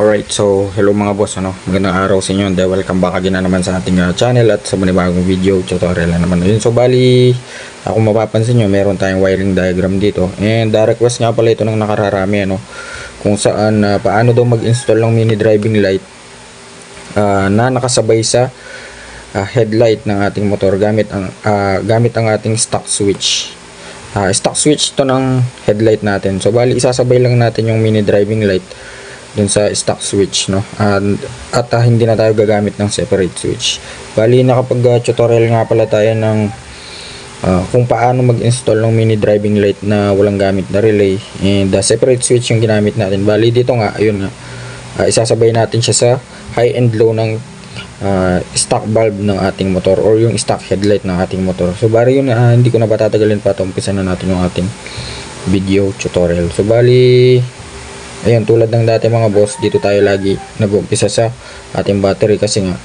Alright, so hello mga boss, magandang araw sa inyo and welcome back again na naman sa ating channel at sa manibagong video tutorial na naman yun. So bali, ako mapapansin nyo, meron tayong wiring diagram dito and request nga pala ito ng nakararami, kung saan paano daw mag-install ng mini driving light na nakasabay sa headlight ng ating motor gamit ang ating stock switch. Stock switch to ng headlight natin. So bali, isasabay lang natin yung mini driving light dun sa stock switch, at hindi na tayo gagamit ng separate switch. Bali, nakapag-tutorial nga pala tayo ng kung paano mag-install ng mini driving light na walang gamit na relay and separate switch yung ginamit natin. Bali, dito nga, ayun nga, isasabay natin siya sa high and low ng stock bulb ng ating motor or yung stock headlight ng ating motor. So bali yun, hindi ko na patatagalin pa ito, umpisa na natin yung ating video tutorial. So bali, ayun, tulad ng dati mga boss, dito tayo lagi nag-umpisa sa ating battery kasi nga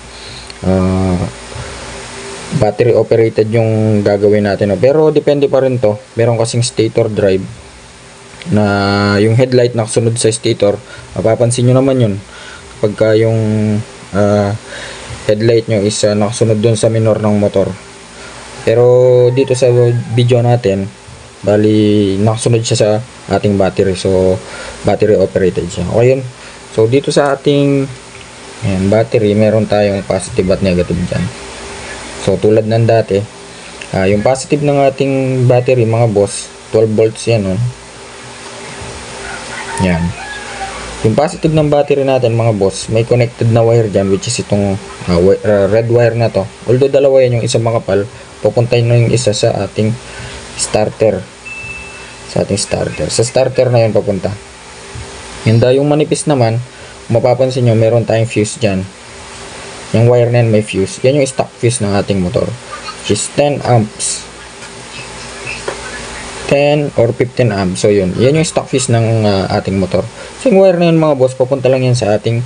battery operated yung gagawin natin, pero depende pa rin to. Meron kasing stator drive na yung headlight nakasunod sa stator. Mapapansin nyo naman yun pagka yung headlight nyo is nakasunod dun sa minor ng motor. Pero dito sa video natin, bali nakasunod siya sa ating battery, so battery operated siya. Okay yun. So dito sa ating battery, meron tayong positive at negative dyan. So tulad ng dati, yung positive ng ating battery mga boss, 12 volts yan, yan. Yung positive ng battery natin mga boss, may connected na wire dyan, which is itong red wire na to. Although dalawa yan, yung isa makapal, pupuntahin na yung isa sa ating starter. Sa starter na yun papunta. And yung manipis naman, mapapansin nyo, meron tayong fuse dyan. Yung wire na yan may fuse. Yan yung stock fuse ng ating motor, which is 10 amps, 10 or 15 amps. So yun, yan yung stock fuse ng ating motor. So yung wire na yun mga boss, papunta lang yan sa ating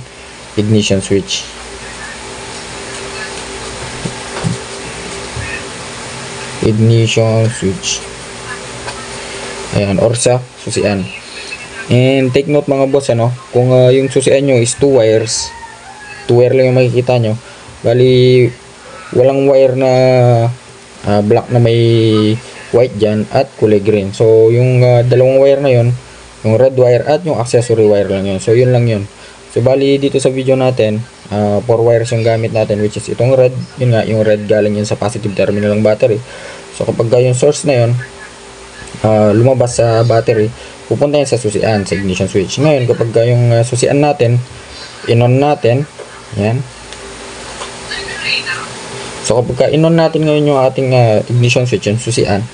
ignition switch. Ayan, or sa susian. And take note mga boss, kung yung susian nyo is 2 wires, 2 wire lang yung makikita nyo, bali walang wire na black na may white dyan at kulay green. So yung dalawang wire na yun, yung red wire at yung accessory wire lang yun. So yun lang yun. So bali dito sa video natin, 4 wires yung gamit natin, which is itong red. Yun nga, yung red galing yun sa positive terminal ng battery. So kapag yung source na yun lumabas sa battery, pupunta yan sa susian, sa ignition switch. Ngayon kapag yung susian natin in-on natin, yan. So kapag in-on natin ngayon yung ating ignition switch, yung susian,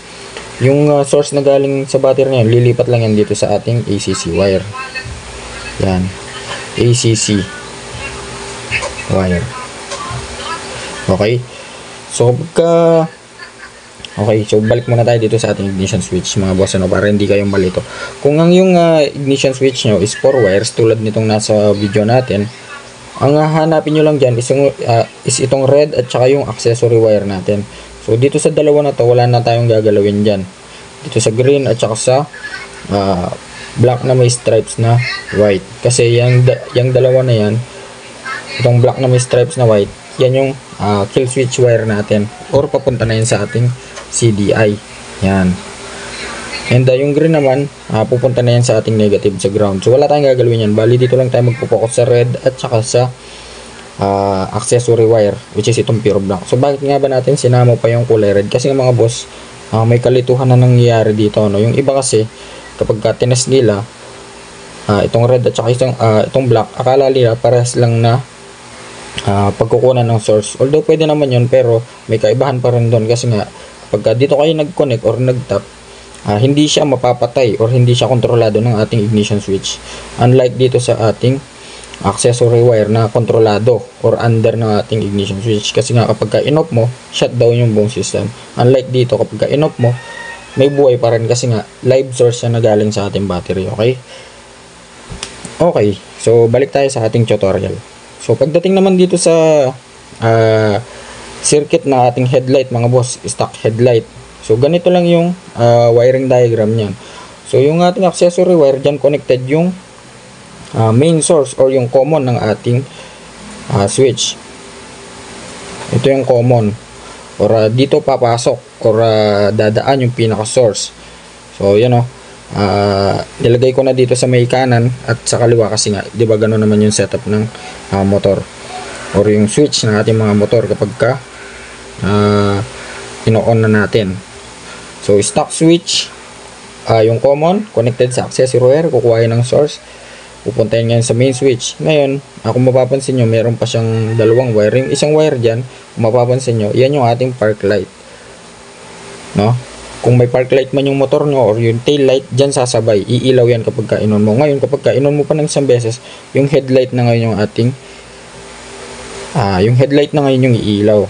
yung source na galing sa battery na yun, lilipat lang yan dito sa ating ACC wire. Yan, ACC wire. Okay, so so balik muna tayo dito sa ating ignition switch mga boss, para hindi kayong malito. Kung ang yung ignition switch nyo is 4 wires tulad nitong nasa video natin, ang hanapin nyo lang dyan is itong red at saka yung accessory wire natin. So dito sa dalawa na to, wala na tayong gagalawin dyan. Dito sa green at saka sa black na may stripes na white, kasi yung dalawa na yan, itong black na may stripes na white, yan yung kill switch wire natin, or papunta na yan sa ating CDI. Yan. And yung green naman, pupunta na yan sa ating negative, sa ground. So wala tayong gagalawin yan. Bali dito lang tayo magpo-focus sa red at saka sa accessory wire, which is itong pure black. So bakit nga ba natin sinama pa yung kulay red? Kasi mga boss, may kalituhan na nangyayari dito, Yung iba kasi kapag tinest nila itong red at saka itong black, akala nila parehas lang na pagkukunan ng source. Although pwede naman yun, pero may kaibahan pa rin doon, kasi nga pagka dito kayo nag-connect or nag-tap, hindi siya mapapatay or hindi siya kontrolado ng ating ignition switch, unlike dito sa ating accessory wire na kontrolado or under ng ating ignition switch. Kasi nga kapag in-off mo, shut down yung buong system. Unlike dito, kapag in-off mo, may buhay pa rin, kasi nga live source siya na galing sa ating battery. Okay, so balik tayo sa ating tutorial. So pagdating naman dito sa circuit na ating headlight mga boss, stock headlight. So ganito lang yung wiring diagram niyan. So yung ating accessory wire, dyan connected yung main source or yung common ng ating switch. Ito yung common, or dito papasok or dadaan yung pinaka source. So yan nilagay ko na dito sa may kanan at sa kaliwa kasi nga, di ba ganoon naman yung setup ng motor or yung switch ng ating mga motor kapag ka ino-on na natin. So stock switch, yung common connected sa accessory wire, kukuhain ng source, pupuntahin ngayon sa main switch. Ngayon, kung mapapansin nyo, meron pa siyang dalawang wire. Yung isang wire dyan, kung mapapansin nyo, yan yung ating park light, no? Kung may park light man yung motor nyo or yung tail light, dyan sasabay, iilaw yan kapag ka-inon mo. Ngayon, kapag ka-inon mo pa ng isang beses, yung headlight na ngayon yung ating yung headlight na ngayon yung iilaw.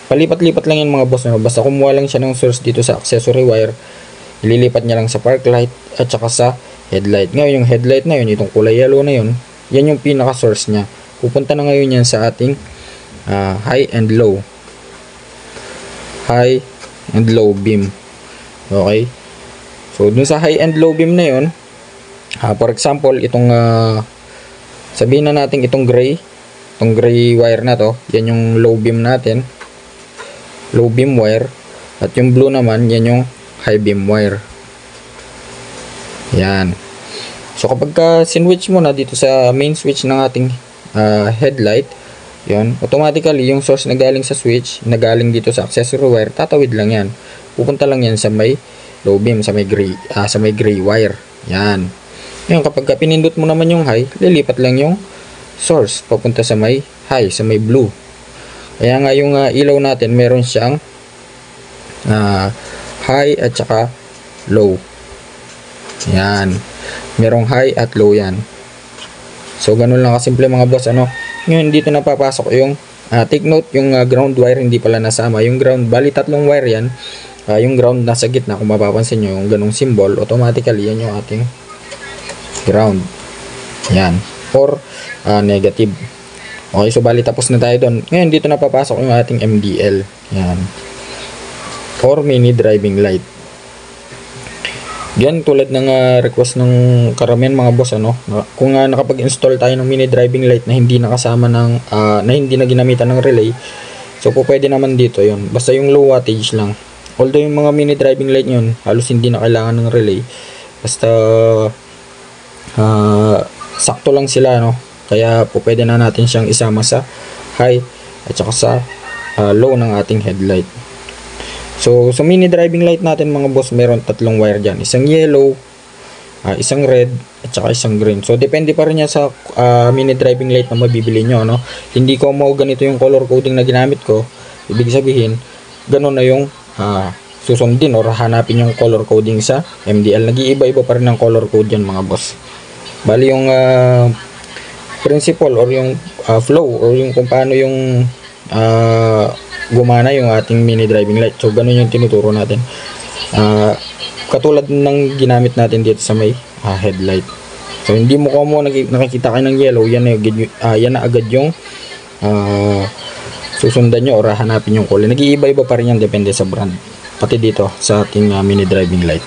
Palipat-lipat lang yan mga boss, no? Basta kumuha lang siya ng source dito sa accessory wire, ililipat niya lang sa park light at saka sa headlight. Ngayon yung headlight na yun, itong kulay yellow na yun, yan yung pinaka source nya. Pupunta na ngayon yan sa ating high and low beam. Okay, so dun sa high and low beam na yun, for example itong sabihin na natin itong gray wire na to, yan yung low beam natin, low beam wire, at yung blue naman yan yung high beam wire. Yan. So kapag sinwitch mo na dito sa main switch ng ating headlight, yun, automatically yung source na galing sa switch, na galing dito sa accessory wire, tatawid lang yan. Pupunta lang yan sa may low beam, sa may gray wire. Yan. Ngayon kapag pinindot mo naman yung high, lilipat lang yung source papunta sa may high, sa may blue. Kaya nga yung ilaw natin, meron siyang high at saka low. Yan, merong high at low yan. So ganun lang kasimple mga boss, ngayon dito na papasok yung take note, yung ground wire hindi pala nasama. Yung ground, bali tatlong wire yan, yung ground nasa gitna. Kung mapapansin nyo yung ganung symbol, automatically yan yung ating ground, yan, or negative. Okay, so bali tapos na tayo doon. Ngayon dito na papasok yung ating MDL, yan, or mini driving light. Yan, tulad ng request ng karamihan mga boss, kung nakapag-install tayo ng mini driving light na hindi nakasama ng na hindi na ginamitan ng relay, so po pwede naman dito yon, basta yung low wattage lang. Although yung mga mini driving light yun, halos hindi na kailangan ng relay, basta sakto lang sila, kaya po pwede na natin siyang isama sa high at saka sa low ng ating headlight. So, sa mini driving light natin mga boss, meron tatlong wire dyan. Isang yellow, isang red, at saka isang green. So, depende pa rin yan sa mini driving light na mabibili nyo, Hindi ko mo ganito yung color coding na ginamit ko. Ibig sabihin, ganun na yung susundin or hanapin yung color coding sa MDL. Nag-iiba-iba pa rin ang color code yan mga boss. Bali yung principle or yung flow or yung kung paano yung gumana yung ating mini driving light. So ganun yung tinuturo natin, katulad ng ginamit natin dito sa may headlight. So hindi mo nakikita kayo ng yellow, yan na agad yung susundan nyo or hanapin yung kulay. Nag-iiba-iba pa rin yan, depende sa brand, pati dito sa ating mini driving light.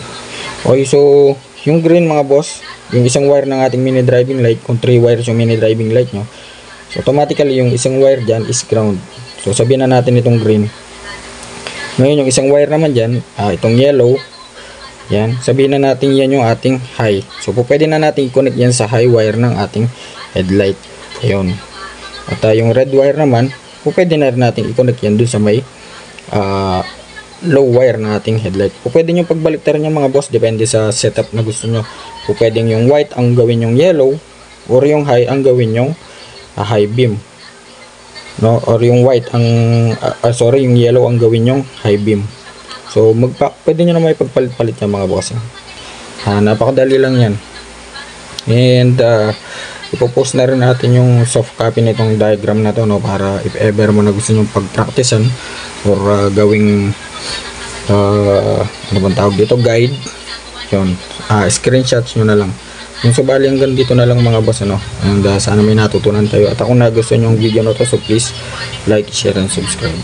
Okay, so yung green mga boss, yung isang wire ng ating mini driving light, kung 3 wires yung mini driving light nyo, so automatically yung isang wire dyan is ground. So sabihin na natin itong green. Ngayon yung isang wire naman dyan, itong yellow, yan, sabihin na natin yan yung ating high. So pwede na natin i-connect yan sa high wire ng ating headlight. Ayun. At yung red wire naman, pwede na rin natin i-connect yan dun sa may low wire ng ating headlight. Pwede nyo pagbaliktaran yung mga boss, depende sa setup na gusto nyo. Pwede yung white ang gawin yung yellow, or yung high ang gawin yung high beam, or yung white ang yung yellow ang gawin yung high beam. So pwede nyo na may pagpalit-palit yung mga boss. Napakadali lang yan. And ipopost na rin natin yung soft copy nitong diagram na to, para if ever mo na gusto nyo pag-practicean or gawing ano bang tawag dito, guide, yun, screenshots nyo na lang. Yung subali hanggang dito na lang mga boss, and sana may natutunan tayo. At kung nagustuhan yung video na to, so please like, share and subscribe.